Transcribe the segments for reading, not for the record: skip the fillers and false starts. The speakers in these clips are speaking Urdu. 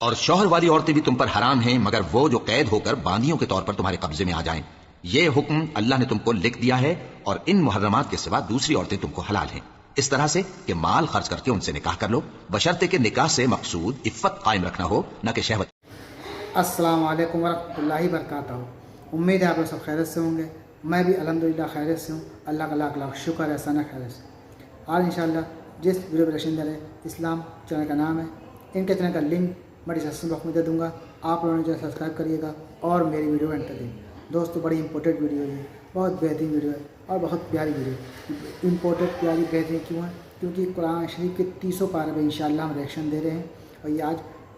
اور شوہر والی عورتیں بھی تم پر حرام ہیں مگر وہ جو قید ہو کر باندیوں کے طور پر تمہارے قبضے میں آ جائیں۔ یہ حکم اللہ نے تم کو لکھ دیا ہے، اور ان محرمات کے سوا دوسری عورتیں تم کو حلال ہیں، اس طرح سے کہ مال خرچ کر کے ان سے نکاح کر لو، بشرطے کہ نکاح سے مقصود عفت قائم رکھنا ہو، نہ کہ شہوت۔ السلام علیکم ورحمۃ اللہ وبرکاتہ۔ امید ہے آپ لوگ سب خیریت سے ہوں گے، میں بھی الحمدللہ خیریت سے ہوں، اللہ کا لاکھ لاکھ شکر ہے، ثنا خیریت سے۔ آج انشاءاللہ جس ویڈیو پہ روشن دے اسلام چینل کا نام ہے، ان کے چینل کا لنک میں ڈسکرپشن باکس میں دے دوں گا، آپ لوگوں نے جو سبسکرائب کریے گا اور میری ویڈیو انٹر دیں۔ دوستو بڑی امپورٹنٹ ویڈیو ہے، بہت بہترین ویڈیو ہے اور بہت پیاری ویڈیو ہے۔ امپورٹنٹ پیاری بہترین کیوں ہے؟ کیونکہ قرآن شریف کے 30 پارے پہ انشاءاللہ ہم ریئیکشن دے رہے ہیں، اور یہ آج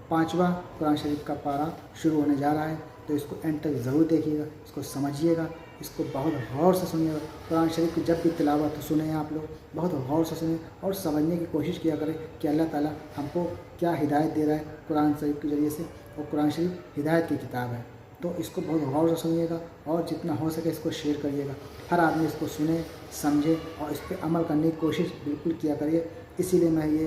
5واں قرآن شریف کا پارہ شروع ہونے جا رہا ہے، تو اس کو اینڈ تک ضرور دیکھیے گا، اس کو سمجھیے گا، اس کو بہت غور سے سنیے گا۔ قرآن شریف کی جب بھی تلاوت سنیں آپ لوگ بہت غور سے سنیں اور سمجھنے کی کوشش کیا کریں کہ اللہ تعالیٰ ہم کو کیا ہدایت دے رہا ہے قرآن شریف کے ذریعے سے، اور قرآن شریف ہدایت کی کتاب ہے، تو اس کو بہت غور سے سنیے گا اور جتنا ہو سکے اس کو شیئر کریے گا۔ ہر آدمی اس کو سنے، سمجھے اور اس پہ عمل کرنے کی کوشش بالکل کیا کریے۔ اسی لیے میں یہ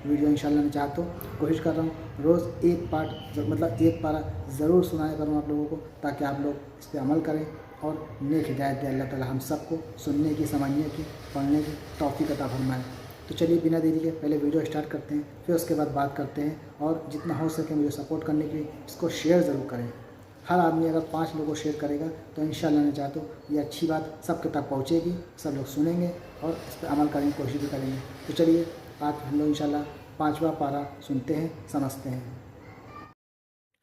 ویڈیو انشاءاللہ میں چاہتا ہوں، کوشش کر رہا ہوں روز ایک پارٹ ایک پارہ ضرور سنایا کروں آپ لوگوں کو، تاکہ آپ لوگ اس پہ عمل کریں اور نیک ہدایت دے اللہ تعالیٰ ہم سب کو سننے کی، سمجھنے کی، پڑھنے کی توفیق عطا فرمائے۔ تو چلیے بنا دیری کے پہلے ویڈیو اسٹارٹ کرتے ہیں، پھر اس کے بعد بات کرتے ہیں، اور جتنا ہو سکے مجھے سپورٹ کرنے کے لیے اس کو شیئر ضرور کریں۔ ہر آدمی اگر 5 لوگوں کو شیئر کرے گا تو انشاءاللہ میں چاہتا ہوں یہ اچھی بات سب کے تک پہنچے گی، سب لوگ سنیں گے اور اس پہ عمل کرنے کی کوشش بھی کریں گے۔ تو چلیے آج ہم لوگ انشاءاللہ 5واں پارہ سنتے ہیں، سمجھتے ہیں۔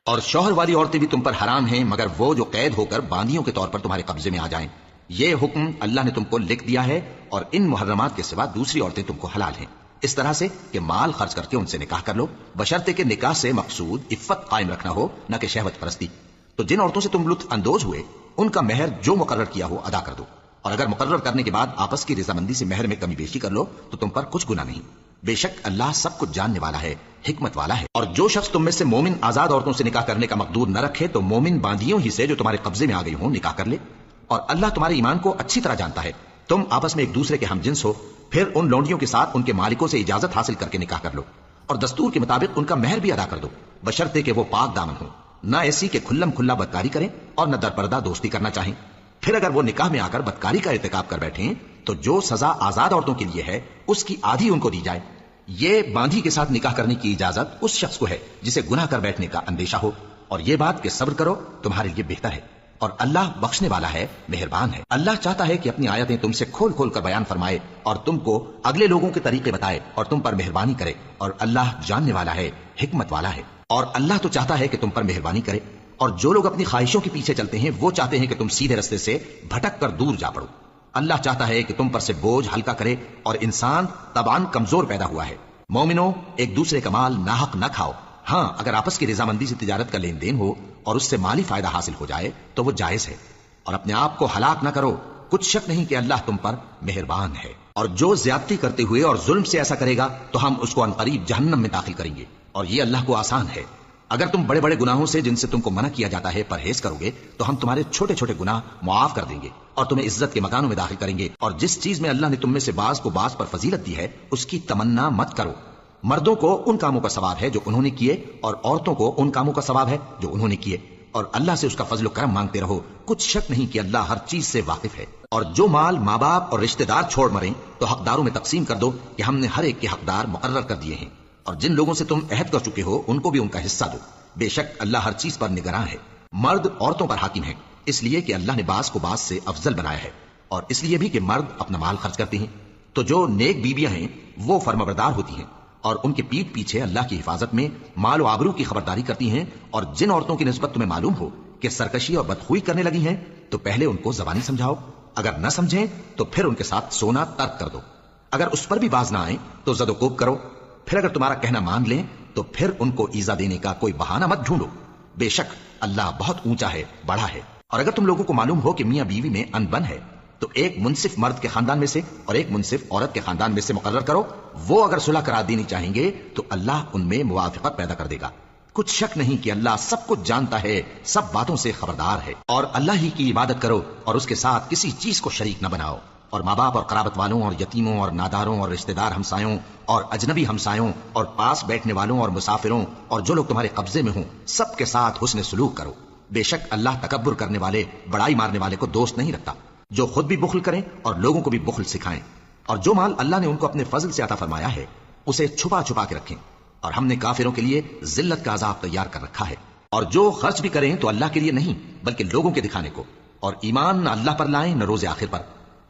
اور شوہر والی عورتیں بھی تم پر حرام ہیں مگر وہ جو قید ہو کر باندیوں کے طور پر تمہارے قبضے میں آ جائیں۔ یہ حکم اللہ نے تم کو لکھ دیا ہے، اور ان محرمات کے سوا دوسری عورتیں تم کو حلال ہیں، اس طرح سے کہ مال خرچ کر کے ان سے نکاح کر لو، بشرطے کہ نکاح سے مقصود عفت قائم رکھنا ہو، نہ کہ شہوت پرستی۔ تو جن عورتوں سے تم لطف اندوز ہوئے ان کا مہر جو مقرر کیا ہو ادا کر دو، اور اگر مقرر کرنے کے بعد آپس کی رضامندی سے مہر میں کمی بیشی کر لو تو تم پر کچھ گناہ نہیں، بے شک اللہ سب کچھ جاننے والا ہے، حکمت والا ہے۔ اور جو شخص تم میں سے مومن آزاد عورتوں سے نکاح کرنے کا مقدور نہ رکھے تو مومن باندیوں ہی سے جو تمہارے قبضے میں آ گئی ہوں نکاح کر لے، اور اللہ تمہارے ایمان کو اچھی طرح جانتا ہے۔ تم آپس میں ایک دوسرے کے ہم جنس ہو، پھر ان لونڈیوں کے ساتھ ان کے مالکوں سے اجازت حاصل کر کے نکاح کر لو، اور دستور کے مطابق ان کا مہر بھی ادا کر دو، بشرطے کہ وہ پاک دامن ہو، نہ ایسی کہ کھلم کھلا بدکاری کریں اور نہ درپردہ دوستی کرنا چاہیں۔ پھر اگر وہ نکاح میں آ کر بدکاری کا ارتکاب کر بیٹھیں تو جو سزا آزاد عورتوں کے لیے ہے اس کی آدھی ان کو دی جائے۔ یہ باندھی کے ساتھ نکاح کرنے کی اجازت اس شخص کو ہے جسے گناہ کر بیٹھنے کا اندیشہ ہو، اور یہ بات کہ صبر کرو تمہارے لیے بہتر ہے، اور اللہ بخشنے والا ہے، مہربان ہے۔ اللہ چاہتا ہے کہ اپنی آیتیں تم سے کھول کھول کر بیان فرمائے اور تم کو اگلے لوگوں کے طریقے بتائے اور تم پر مہربانی کرے، اور اللہ جاننے والا ہے، حکمت والا ہے۔ اور اللہ تو چاہتا ہے کہ تم پر مہربانی کرے، اور جو لوگ اپنی خواہشوں کے پیچھے چلتے ہیں وہ چاہتے ہیں کہ تم سیدھے رستے سے بھٹک کر دور جا پڑو۔ اللہ چاہتا ہے کہ تم پر سے بوجھ ہلکا کرے، اور انسان طبعاً کمزور پیدا ہوا ہے۔ مومنو، ایک دوسرے کا مال ناحق نہ کھاؤ، ہاں اگر آپس کی رضامندی سے تجارت کا لین دین ہو اور اس سے مالی فائدہ حاصل ہو جائے تو وہ جائز ہے، اور اپنے آپ کو ہلاک نہ کرو، کچھ شک نہیں کہ اللہ تم پر مہربان ہے۔ اور جو زیادتی کرتے ہوئے اور ظلم سے ایسا کرے گا تو ہم اس کو عنقریب جہنم میں داخل کریں گے، اور یہ اللہ کو آسان ہے۔ اگر تم بڑے بڑے گناہوں سے جن سے تم کو منع کیا جاتا ہے پرہیز کرو گے تو ہم تمہارے چھوٹے چھوٹے گناہ معاف کر دیں گے اور تمہیں عزت کے مکانوں میں داخل کریں گے۔ اور جس چیز میں اللہ نے تم میں سے بعض کو بعض پر فضیلت دی ہے اس کی تمنا مت کرو۔ مردوں کو ان کاموں کا ثواب ہے جو انہوں نے کیے، اور عورتوں کو ان کاموں کا ثواب ہے جو انہوں نے کیے، اور اللہ سے اس کا فضل و کرم مانگتے رہو، کچھ شک نہیں کہ اللہ ہر چیز سے واقف ہے۔ اور جو مال ماں باپ اور رشتہ دار چھوڑ مریں تو حقداروں میں تقسیم کر دو کہ ہم نے ہر ایک کے حقدار مقرر کر دیے ہیں، اور جن لوگوں سے تم عہد کر چکے ہو ان کو بھی ان کا حصہ دو، بے شک اللہ ہر چیز پر نگراں ہے۔ مرد عورتوں پر حاکم ہے، اس لیے کہ اللہ نے بعض کو بعض سے افضل بنایا ہے، اور اس لیے بھی کہ مرد اپنا مال خرچ کرتے ہیں۔ تو جو نیک بیویاں ہیں وہ فرمانبردار ہوتی ہیں، اور ان کے پیٹھ پیچھے اللہ کی حفاظت میں مال و آبرو کی خبرداری کرتی ہیں۔ اور جن عورتوں کی نسبت تمہیں معلوم ہو کہ سرکشی اور بدخوئی کرنے لگی ہیں تو پہلے ان کو زبانی سمجھاؤ، اگر نہ سمجھیں تو پھر ان کے ساتھ سونا ترک کر دو، اگر اس پر بھی باز نہ آئیں تو زد و کوب کرو، پھر اگر تمہارا کہنا مان لیں تو پھر ان کو ایذا دینے کا کوئی بہانہ مت ڈھونڈو، بے شک اللہ بہت اونچا ہے، بڑا ہے۔ اور اگر تم لوگوں کو معلوم ہو کہ میاں بیوی میں انبن ہے تو ایک منصف مرد کے خاندان میں سے اور ایک منصف عورت کے خاندان میں سے مقرر کرو، وہ اگر صلح کرا دینی چاہیں گے تو اللہ ان میں موافقت پیدا کر دے گا، کچھ شک نہیں کہ اللہ سب کچھ جانتا ہے، سب باتوں سے خبردار ہے۔ اور اللہ ہی کی عبادت کرو اور اس کے ساتھ کسی چیز کو شریک نہ بناؤ، اور ماں باپ اور قرابت والوں اور یتیموں اور ناداروں اور رشتہ دار ہمسایوں اور اجنبی ہمسایوں اور پاس بیٹھنے والوں اور مسافروں اور جو لوگ تمہارے قبضے میں ہوں سب کے ساتھ حسن سلوک کرو. بے شک اللہ تکبر کرنے والے بڑائی مارنے والے کو دوست نہیں رکھتا. جو خود بھی بخل کریں اور لوگوں کو بھی بخل سکھائیں، اور جو مال اللہ نے ان کو اپنے فضل سے عطا فرمایا ہے اسے چھپا چھپا کے رکھیں. اور ہم نے کافروں کے لیے ذلت کا عذاب تیار کر رکھا ہے. اور جو خرچ بھی کریں تو اللہ کے لیے نہیں بلکہ لوگوں کے دکھانے کو. اور ایمان نہ اللہ پر لائیں نہ روز آخر پر.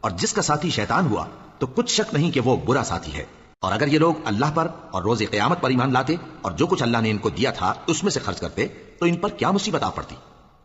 اور جس کا ساتھی شیطان ہوا تو کچھ شک نہیں کہ وہ برا ساتھی ہے. اور اگر یہ لوگ اللہ پر اور روز قیامت پر ایمان لاتے اور جو کچھ اللہ نے ان کو دیا تھا اس میں سے خرچ کرتے تو ان پر کیا مصیبت آ پڑتی.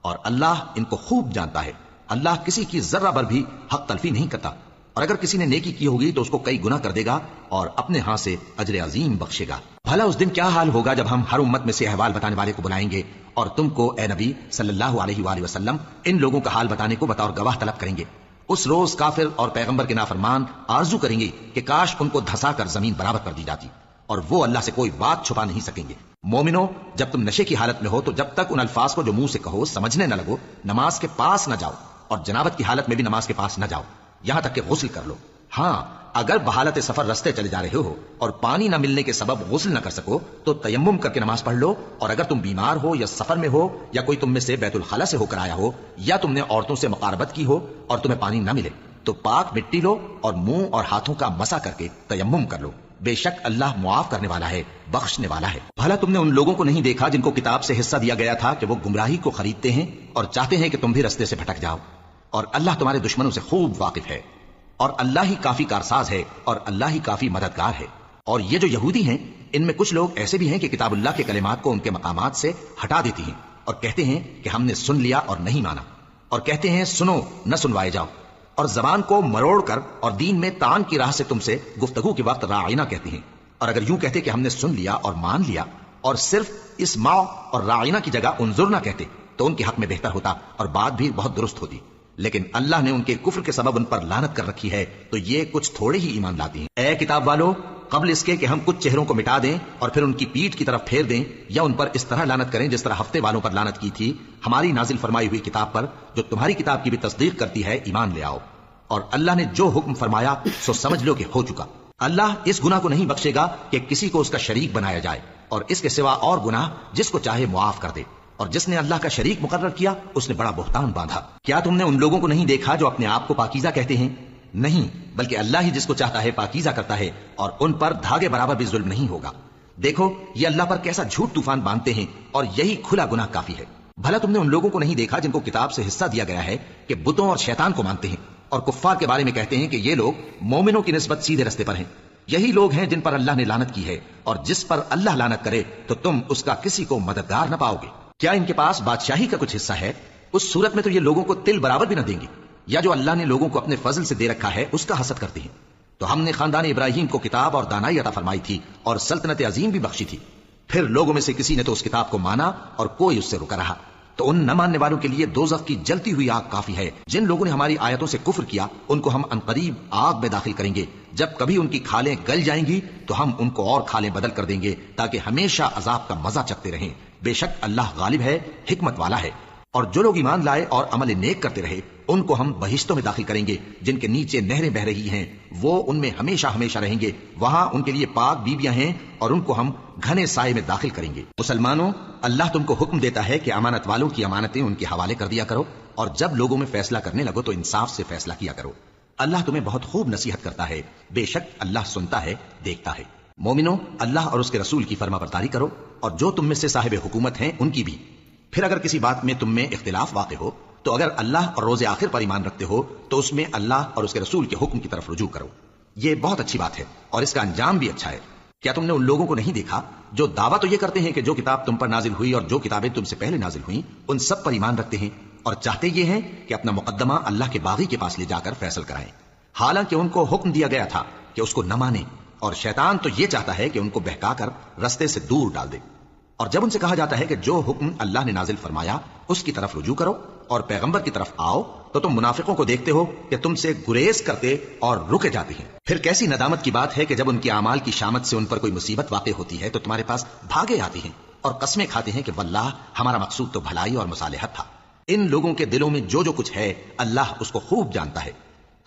اور اللہ ان کو خوب جانتا ہے. اللہ کسی کی ذرہ بھر بھی حق تلفی نہیں کرتا. اور اگر کسی نے نیکی کی ہوگی تو اس کو کئی گنا کر دے گا اور اپنے ہاں سے اجر عظیم بخشے گا. بھلا اس دن کیا حال ہوگا جب ہم ہر امت میں سے احوال بتانے والے کو بلائیں گے اور تم کو اے نبی صلی اللہ علیہ وآلہ وسلم ان لوگوں کا حال بتانے کو بطور گواہ طلب کریں گے. اس روز کافر اور پیغمبر کے نافرمان آرزو کریں گے کہ کاش ان کو دھسا کر زمین برابر کر دی جاتی، اور وہ اللہ سے کوئی بات چھپا نہیں سکیں گے. مومنو، جب تم نشے کی حالت میں ہو تو جب تک ان الفاظ کو جو منہ سے کہو سمجھنے نہ لگو نماز کے پاس نہ جاؤ، اور جنابت کی حالت میں بھی نماز کے پاس نہ جاؤ یہاں تک کہ غسل کر لو. ہاں، اگر بحالت سفر رستے چلے جا رہے ہو اور پانی نہ ملنے کے سبب غسل نہ کر سکو تو تیمم کر کے نماز پڑھ لو. اور اگر تم بیمار ہو یا سفر میں ہو یا کوئی تم میں سے بیت الخلا سے ہو کر آیا ہو یا تم نے عورتوں سے مقاربت کی ہو اور تمہیں پانی نہ ملے تو پاک مٹی لو اور منہ اور ہاتھوں کا مسح کر کے تیمم کر لو. بے شک اللہ معاف کرنے والا ہے، بخشنے والا ہے. بھلا تم نے ان لوگوں کو نہیں دیکھا جن کو کتاب سے حصہ دیا گیا تھا کہ وہ گمراہی کو خریدتے ہیں اور چاہتے ہیں کہ تم بھی رستے سے بھٹک جاؤ؟ اور اللہ تمہارے دشمنوں سے خوب واقف ہے. اور اللہ ہی کافی کارساز ہے اور اللہ ہی کافی مددگار ہے. اور یہ جو یہودی ہیں ان میں کچھ لوگ ایسے بھی ہیں کہ کتاب اللہ کے کلمات کو ان کے مقامات سے ہٹا دیتی ہیں اور کہتے ہیں کہ ہم نے سن لیا اور نہیں مانا، اور کہتے ہیں سنو نہ سنوائے جاؤ، اور زبان کو مروڑ کر اور دین میں تان کی راہ سے تم سے گفتگو کے وقت راعینا کہتے ہیں. اور اگر یوں کہتے کہ ہم نے سن لیا اور مان لیا اور صرف اسماع اور راعینا کی جگہ انظرنا کہتے تو ان کے حق میں بہتر ہوتا اور بات بھی بہت درست ہوتی. لیکن اللہ نے ان کے کفر کے سبب ان پر لعنت کر رکھی ہے تو یہ کچھ تھوڑے ہی ایمان لاتے ہیں. اے کتاب والو، قبل اس کے کہ ہم کچھ چہروں کو مٹا دیں اور پھر ان کی پیٹھ کی طرف پھیر دیں یا ان پر اس طرح لعنت کریں جس طرح ہفتے والوں پر لعنت کی تھی ہماری نازل فرمائی ہوئی کتاب پر جو تمہاری کتاب کی بھی تصدیق کرتی ہے، ایمان لے آؤ. اور اللہ نے جو حکم فرمایا سو سمجھ لو کہ ہو چکا. اللہ اس گناہ کو نہیں بخشے گا کہ کسی کو اس کا شریک بنایا جائے، اور اس کے سوا اور گناہ جس کو چاہے معاف کر دے. اور جس نے اللہ کا شریک مقرر کیا اس نے بڑا بہتان باندھا. کیا تم نے ان لوگوں کو نہیں دیکھا جو اپنے آپ کو پاکیزہ کہتے ہیں؟ نہیں، بلکہ اللہ ہی جس کو چاہتا ہے پاکیزہ کرتا ہے، اور ان پر دھاگے برابر بھی ظلم نہیں ہوگا. دیکھو یہ اللہ پر کیسا جھوٹ طوفان باندھتے ہیں، اور یہی کھلا گناہ کافی ہے. بھلا تم نے ان لوگوں کو نہیں دیکھا جن کو کتاب سے حصہ دیا گیا ہے کہ بتوں اور شیطان کو مانتے ہیں اور کفار کے بارے میں کہتے ہیں کہ یہ لوگ مومنوں کی نسبت سیدھے رستے پر ہیں؟ یہی لوگ ہیں جن پر اللہ نے لعنت کی ہے، اور جس پر اللہ لعنت کرے تو تم اس کا کسی کو مددگار نہ پاؤ گے. کیا ان کے پاس بادشاہی کا کچھ حصہ ہے؟ اس صورت میں تو یہ لوگوں کو تل برابر بھی نہ دیں گے. یا جو اللہ نے لوگوں کو اپنے فضل سے دے رکھا ہے اس کا حسد کرتے ہیں. تو ہم نے خاندان ابراہیم کو کتاب اور دانائی عطا فرمائی تھی اور سلطنت عظیم بھی بخشی تھی. پھر لوگوں میں سے کسی نے تو اس کتاب کو مانا اور کوئی اس سے رکا رہا. تو ان نہ ماننے والوں کے لیے دوزخ کی جلتی ہوئی آگ کافی ہے. جن لوگوں نے ہماری آیتوں سے کفر کیا ان کو ہم عنقریب آگ میں داخل کریں گے. جب کبھی ان کی کھالیں گل جائیں گی تو ہم ان کو اور کھالیں بدل کر دیں گے تاکہ ہمیشہ عذاب کا مزہ چکھتے رہیں. بے شک اللہ غالب ہے، حکمت والا ہے. اور جو لوگ ایمان لائے اور عمل نیک کرتے رہے ان کو ہم بہشتوں میں داخل کریں گے جن کے نیچے نہریں بہ رہی ہیں. وہ ان میں ہمیشہ ہمیشہ رہیں گے. وہاں ان کے لیے پاک بیویاں ہیں اور ان کو ہم گھنے سائے میں داخل کریں گے. مسلمانوں، اللہ تم کو حکم دیتا ہے کہ امانت والوں کی امانتیں ان کے حوالے کر دیا کرو، اور جب لوگوں میں فیصلہ کرنے لگو تو انصاف سے فیصلہ کیا کرو. اللہ تمہیں بہت خوب نصیحت کرتا ہے. بے شک اللہ سنتا ہے، دیکھتا ہے. مومنو، اللہ اور اس کے رسول کی فرما برداری کرو، اور جو تم میں سے صاحب حکومت ہیں ان کی بھی. پھر اگر کسی بات میں تم میں اختلاف واقع ہو تو اگر اللہ اور روز آخر پر ایمان رکھتے ہو تو اس میں اللہ اور اس کے رسول کے حکم کی طرف رجوع کرو. یہ بہت اچھی بات ہے اور اس کا انجام بھی اچھا ہے. کیا تم نے ان لوگوں کو نہیں دیکھا جو دعویٰ تو یہ کرتے ہیں کہ جو کتاب تم پر نازل ہوئی اور جو کتابیں تم سے پہلے نازل ہوئیں ان سب پر ایمان رکھتے ہیں، اور چاہتے یہ ہیں کہ اپنا مقدمہ اللہ کے باغی کے پاس لے جا کر فیصل کرائیں، حالانکہ ان کو حکم دیا گیا تھا کہ اس کو نہ مانیں. اور شیطان تو یہ چاہتا ہے کہ ان کو بہکا کر رستے سے دور ڈال دے. اور جب ان سے کہا جاتا ہے کہ جو حکم اللہ نے نازل فرمایا اس کی طرف رجوع کرو اور پیغمبر کی طرف آؤ تو تم منافقوں کو دیکھتے ہو کہ تم سے گریز کرتے اور رکے جاتے ہیں. پھر کیسی ندامت کی بات ہے کہ جب ان کی اعمال کی شامت سے ان پر کوئی مصیبت واقع ہوتی ہے تو تمہارے پاس بھاگے آتی ہیں اور قسمیں کھاتے ہیں کہ واللہ ہمارا مقصود تو بھلائی اور مصالحت تھا. ان لوگوں کے دلوں میں جو کچھ ہے اللہ اس کو خوب جانتا ہے.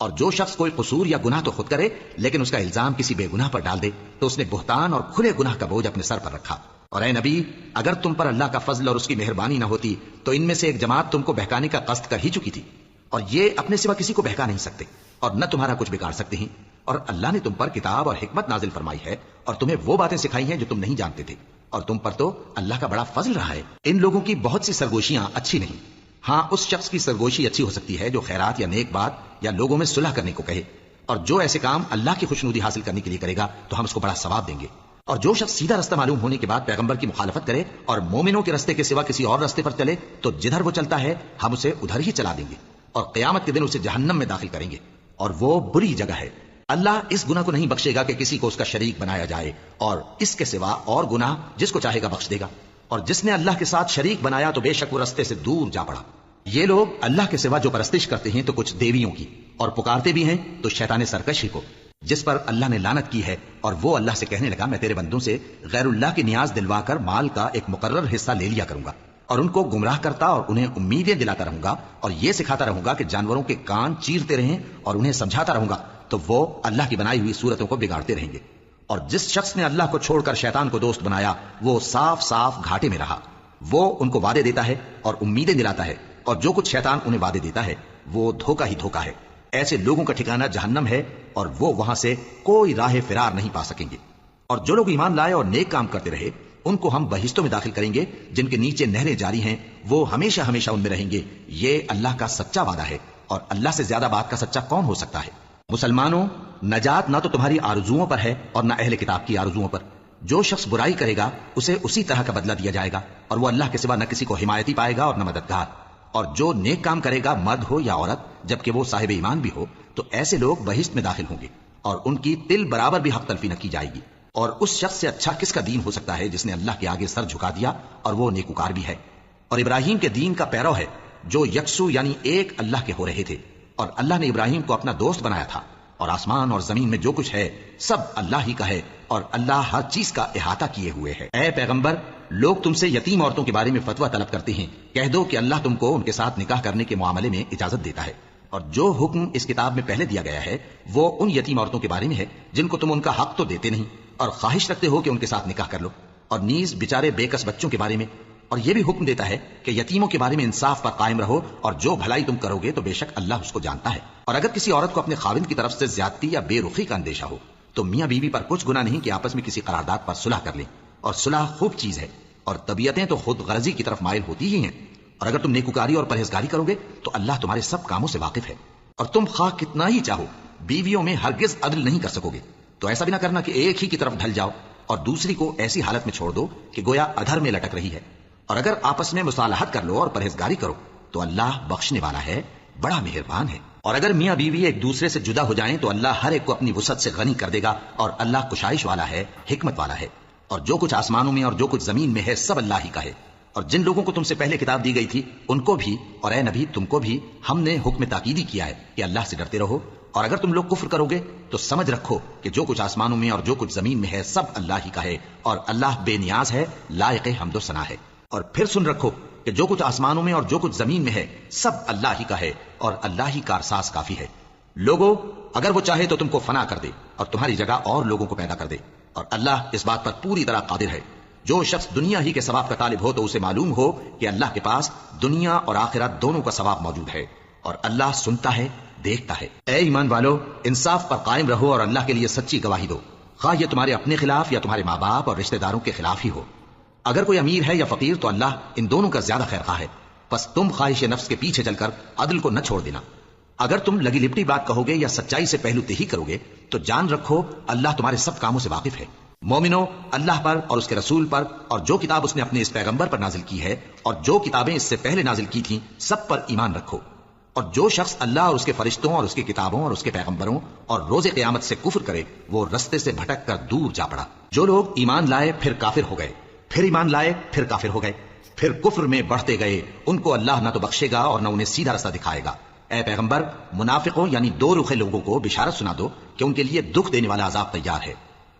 اور جو شخص کوئی قصور یا گناہ تو خود کرے لیکن اس کا الزام کسی بے گناہ پر ڈال دے تو اس نے بہتان اور کھلے گناہ کا بوجھ اپنے سر پر رکھا۔ اور اے نبی، اگر تم پر اللہ کا فضل اور اس کی مہربانی نہ ہوتی تو ان میں سے ایک جماعت تم کو بہکانے کا قصد کر ہی چکی تھی، اور یہ اپنے سوا کسی کو بہکا نہیں سکتے اور نہ تمہارا کچھ بگاڑ سکتے ہیں۔ اور اللہ نے تم پر کتاب اور حکمت نازل فرمائی ہے اور تمہیں وہ باتیں سکھائی ہیں جو تم نہیں جانتے تھے، اور تم پر تو اللہ کا بڑا فضل رہا ہے۔ ان لوگوں کی بہت سی سرگوشیاں اچھی نہیں، ہاں اس شخص کی سرگوشی اچھی ہو سکتی ہے جو خیرات یا نیک بات یا لوگوں میں صلح کرنے کو کہے، اور جو ایسے کام اللہ کی خوشنودی حاصل کرنے کے لیے کرے گا تو ہم اس کو بڑا ثواب دیں گے۔ اور جو شخص سیدھا رستہ معلوم ہونے کے بعد پیغمبر کی مخالفت کرے اور مومنوں کے رستے کے سوا کسی اور رستے پر چلے تو جدھر وہ چلتا ہے ہم اسے ادھر ہی چلا دیں گے، اور قیامت کے دن اسے جہنم میں داخل کریں گے، اور وہ بری جگہ ہے۔ اللہ اس گناہ کو نہیں بخشے گا کہ کسی کو اس کا شریک بنایا جائے، اور اس کے سوا اور گناہ جس کو چاہے گا بخش دے گا، اور جس نے اللہ کے ساتھ شریک بنایا تو بے شک وہ رستے سے دور جا پڑا۔ یہ لوگ اللہ کے سوا جو پرستش کرتے ہیں تو کچھ دیویوں کی، اور پکارتے بھی ہیں تو شیطان سرکش ہی کو، جس پر اللہ نے لعنت کی ہے۔ اور وہ اللہ سے کہنے لگا، میں تیرے بندوں سے غیر اللہ کی نیاز دلوا کر مال کا ایک مقرر حصہ لے لیا کروں گا، اور ان کو گمراہ کرتا اور انہیں امیدیں دلاتا رہوں گا، اور یہ سکھاتا رہوں گا کہ جانوروں کے کان چیرتے رہیں، اور انہیں سمجھاتا رہوں گا تو وہ اللہ کی بنائی ہوئی صورتوں کو بگاڑتے رہیں گے۔ اور جس شخص نے اللہ کو چھوڑ کر شیطان کو دوست بنایا وہ صاف صاف گھاٹے میں رہا۔ وہ ان کو وعدے دیتا ہے اور امیدیں دلاتا ہے، اور جو کچھ شیطان انہیں وعدے دیتا ہے وہ دھوکہ ہی دھوکہ ہے۔ ایسے لوگوں کا ٹھکانہ جہنم ہے، اور وہ وہاں سے کوئی راہ فرار نہیں پا سکیں گے۔ اور جو لوگ ایمان لائے اور نیک کام کرتے رہے ان کو ہم بہشتوں میں داخل کریں گے جن کے نیچے نہریں جاری ہیں، وہ ہمیشہ ہمیشہ ان میں رہیں گے۔ یہ اللہ کا سچا وعدہ ہے، اور اللہ سے زیادہ بات کا سچا کون ہو سکتا ہے؟ مسلمانوں، نجات نہ تو تمہاری آرزوؤں پر ہے اور نہ اہل کتاب کی آرزوؤں پر۔ جو شخص برائی کرے گا اسے اسی طرح کا بدلہ دیا جائے گا، اور وہ اللہ کے سوا نہ کسی کو حمایتی پائے گا اور نہ مددگار۔ اور جو نیک کام کرے گا، مرد ہو یا عورت، جبکہ وہ صاحب ایمان بھی ہو، تو ایسے لوگ بہشت میں داخل ہوں گے، اور ان کی تل برابر بھی حق تلفی نہ کی جائے گی۔ اور اس شخص سے اچھا کس کا دین ہو سکتا ہے جس نے اللہ کے آگے سر جھکا دیا اور وہ نیکوکار بھی ہے، اور ابراہیم کے دین کا پیرو ہے جو یکسو یعنی ایک اللہ کے ہو رہے تھے۔ اور اللہ نے ابراہیم کو اپنا دوست بنایا تھا، اور آسمان اور زمین میں جو کچھ ہے سب اللہ ہی کا ہے، اور اللہ ہر چیز کا احاطہ کیے ہوئے ہے۔ اے پیغمبر، لوگ تم سے یتیم عورتوں کے بارے میں فتویٰ طلب کرتے ہیں، کہہ دو کہ اللہ تم کو ان کے ساتھ نکاح کرنے کے معاملے میں اجازت دیتا ہے، اور جو حکم اس کتاب میں پہلے دیا گیا ہے وہ ان یتیم عورتوں کے بارے میں ہے جن کو تم ان کا حق تو دیتے نہیں اور خواہش رکھتے ہو کہ ان کے ساتھ نکاح کر لو، اور نیز بیچارے بے کس بچوں کے بارے میں۔ اور یہ بھی حکم دیتا ہے کہ یتیموں کے بارے میں انصاف پر قائم رہو، اور جو بھلائی تم کرو گے تو بے شک اللہ اس کو جانتا ہے۔ اور اگر کسی عورت کو اپنے خاوند کی طرف سے زیادتی یا بے رخی کا اندیشہ ہو تو میاں بیوی پر کچھ گناہ نہیں کہ آپس میں کسی قرارداد پر صلح کر لیں، اور صلح خوب چیز ہے، اور طبیعتیں تو خود غرضی کی طرف مائل ہوتی ہی ہیں۔ اور اگر تم نیکوکاری اور پرہیزگاری کرو گے تو اللہ تمہارے سب کاموں سے واقف ہے۔ اور تم خواہ کتنا ہی چاہو بیویوں میں ہرگز عدل نہیں کر سکو گے، تو ایسا بھی نہ کرنا کہ ایک ہی کی طرف ڈھل جاؤ اور دوسری کو ایسی حالت میں چھوڑ دو کہ گویا ادھر میں لٹک رہی ہے۔ اور اگر آپس میں مصالحت کر لو اور پرہیزگاری کرو تو اللہ بخشنے والا ہے، بڑا مہربان ہے۔ اور اگر میاں بیوی ایک دوسرے سے جدا ہو جائیں تو اللہ ہر ایک کو اپنی وسعت سے غنی کر دے گا، اور اللہ کشائش والا ہے، حکمت والا ہے۔ اور جو کچھ آسمانوں میں اور جو کچھ زمین میں ہے سب اللہ ہی کا ہے۔ اور جن لوگوں کو تم سے پہلے کتاب دی گئی تھی ان کو بھی، اور اے نبی تم کو بھی، ہم نے حکم تاکیدی کیا ہے کہ اللہ سے ڈرتے رہو، اور اگر تم لوگ کفر کرو گے تو سمجھ رکھو کہ جو کچھ آسمانوں میں اور جو کچھ زمین میں ہے سب اللہ ہی کا ہے، اور اللہ بے نیاز ہے، لائق حمد و ثنا ہے۔ اور پھر سن رکھو کہ جو کچھ آسمانوں میں اور جو کچھ زمین میں ہے سب اللہ ہی کا ہے، اور اللہ ہی کارساز کافی ہے۔ لوگو، اگر وہ چاہے تو تم کو فنا کر دے اور تمہاری جگہ اور لوگوں کو پیدا کر دے، اور اللہ اس بات پر پوری طرح قادر ہے۔ جو شخص دنیا ہی کے ثواب کا طالب ہو تو اسے معلوم ہو کہ اللہ کے پاس دنیا اور آخرت دونوں کا ثواب موجود ہے، اور اللہ سنتا ہے، دیکھتا ہے۔ اے ایمان والو، انصاف پر قائم رہو اور اللہ کے لیے سچی گواہی دو، خواہ یہ تمہارے اپنے خلاف یا تمہارے ماں باپ اور رشتہ داروں کے خلاف ہی ہو۔ اگر کوئی امیر ہے یا فقیر تو اللہ ان دونوں کا زیادہ خیر خواہ ہے، پس تم خواہش نفس کے پیچھے چل کر عدل کو نہ چھوڑ دینا۔ اگر تم لگی لپٹی بات کہو گے یا سچائی سے پہلو تہی کرو گے تو جان رکھو اللہ تمہارے سب کاموں سے واقف ہے۔ مومنو، اللہ پر اور اس کے رسول پر اور جو کتاب اس نے اپنے اس پیغمبر پر نازل کی ہے اور جو کتابیں اس سے پہلے نازل کی تھیں سب پر ایمان رکھو۔ اور جو شخص اللہ اور اس کے فرشتوں اور اس کی کتابوں اور اس کے پیغمبروں اور روز قیامت سے کفر کرے وہ رستے سے بھٹک کر دور جا پڑا۔ جو لوگ ایمان لائے پھر کافر ہو گئے، پھر ایمان لائے پھر کافر ہو گئے، پھر کفر میں بڑھتے گئے، ان کو اللہ نہ تو بخشے گا اور نہ انہیں سیدھا رستہ دکھائے گا۔ اے پیغمبر، منافقوں یعنی دو رخے لوگوں کو بشارت سنا دو کہ ان کے لیے دکھ دینے والا عذاب تیار ہے۔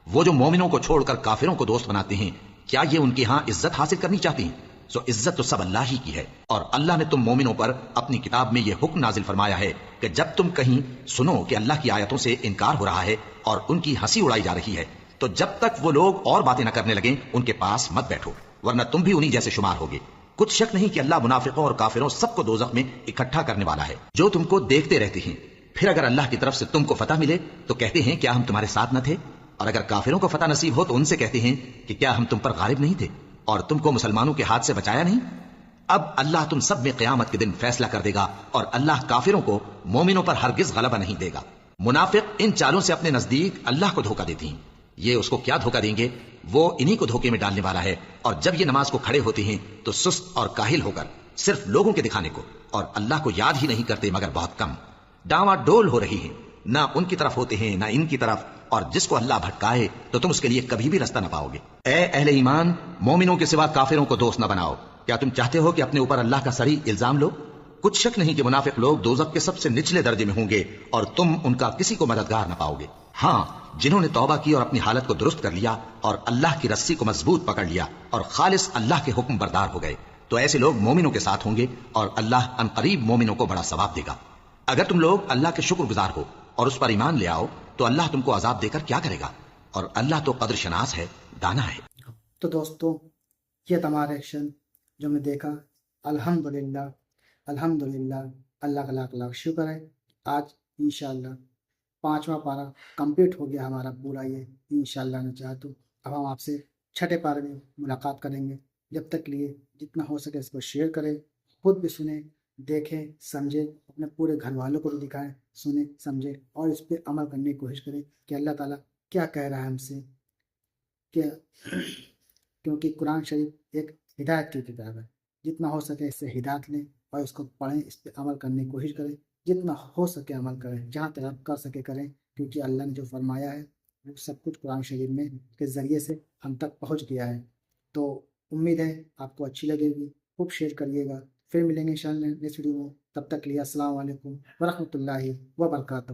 وہ جو مومنوں کو چھوڑ کر کافروں کو دوست بناتے ہیں، کیا یہ ان کے ہاں عزت حاصل کرنی چاہتے ہیں؟ سو عزت تو سب اللہ ہی کی ہے، اور اللہ نے تم مومنوں پر اپنی کتاب میں یہ حکم نازل فرمایا ہے کہ جب تم کہیں سنو کہ اللہ کی آیتوں سے انکار ہو رہا ہے اور ان کی ہنسی اڑائی جا رہی ہے، تو جب تک وہ لوگ اور باتیں نہ کرنے لگیں ان کے پاس مت بیٹھو، ورنہ تم بھی انہی جیسے شمار ہوگے۔ کچھ شک نہیں کہ اللہ منافقوں اور کافروں سب کو دوزخ میں اکٹھا کرنے والا ہے جو تم کو دیکھتے رہتے ہیں۔ پھر اگر اللہ کی طرف سے تم کو فتح ملے تو کہتے ہیں کیا ہم تمہارے ساتھ نہ تھے، اور اگر کافروں کو فتح نصیب ہو تو ان سے کہتے ہیں کہ کیا ہم تم پر غالب نہیں تھے اور تم کو مسلمانوں کے ہاتھ سے بچایا نہیں۔ اب اللہ تم سب میں قیامت کے دن فیصلہ کر دے گا، اور اللہ کافروں کو مومنوں پر ہرگز غلبہ نہیں دے گا۔ منافق ان چالوں سے اپنے نزدیک اللہ کو دھوکہ دیتی ہیں، یہ اس کو کیا دھوکہ دیں گے، وہ انہی کو دھوکے میں ڈالنے والا ہے۔ اور جب یہ نماز کو کھڑے ہوتے ہیں تو سست اور کاہل ہو کر صرف لوگوں کے دکھانے کو اور اللہ کو یاد ہی نہیں کرتے مگر بہت کم، ڈاواں ڈول ہو رہی ہیں، نہ ان کی طرف ہوتے ہیں نہ ان کی طرف، اور جس کو اللہ بھٹکائے تو تم اس کے لیے کبھی بھی رستہ نہ پاؤ گے۔ اے اہل ایمان، مومنوں کے سوا کافروں کو دوست نہ بناؤ۔ کیا تم چاہتے ہو کہ اپنے اوپر اللہ کا صریح الزام لو؟ کچھ شک نہیں کہ منافق لوگ دوزخ کے سب سے نچلے درجے میں ہوں گے اور تم ان کا کسی کو مددگار نہ پاؤ گے۔ ہاں، جنہوں نے توبہ کی اور اپنی حالت کو درست کر لیا اور اللہ کی رسی کو مضبوط پکڑ لیا اور خالص اللہ کے حکم بردار ہو گئے، تو ایسے لوگ مومنوں کے ساتھ ہوں گے اور اللہ عنقریب مومنوں کو بڑا ثواب دے گا۔ اگر تم لوگ اللہ کے شکر گزار ہو اور اس پر ایمان لے آؤ تو اللہ تم کو عذاب دے کر کیا کرے گا، اور اللہ تو قدر شناس ہے، دانا ہے۔ تو دوستوں، یہ تمہارا ایکشن جو میں دیکھا، الحمدللہ الحمدللہ، اللہ کا لاکھ لاکھ شکر ہے۔ آج انشاءاللہ 5واں پارہ کمپلیٹ ہو گیا ہمارا پورا، یہ انشاءاللہ نے چاہا تو اب ہم آپ سے 6 پارے میں ملاقات کریں گے۔ جب تک لیے جتنا ہو سکے اس کو شیئر کریں، خود بھی سنیں، دیکھیں، سمجھیں، اپنے پورے گھر والوں کو بھی دکھائیں، سنیں، سمجھیں، اور اس پہ عمل کرنے کی کوشش کریں کہ اللہ تعالیٰ کیا کہہ رہا ہے ہم سے، کیا کیونکہ قرآن شریف ایک ہدایت کی کتاب ہے۔ جتنا ہو سکے اس سے ہدایت لیں اور اس کو پڑھیں، اس پہ عمل کرنے کی کوشش کریں، جتنا ہو سکے عمل کریں، جہاں تک آپ کر سکے کریں، کیونکہ اللہ نے جو فرمایا ہے وہ سب کچھ قرآن شریف میں کے ذریعے سے ہم تک پہنچ گیا ہے۔ تو امید ہے آپ کو اچھی لگے گی، خوب شیئر کریے گا۔ پھر ملیں گے انشاءاللہ نیکسٹ ویڈیو میں، تب تک لیے السلام علیکم ورحمۃ اللہ وبرکاتہ۔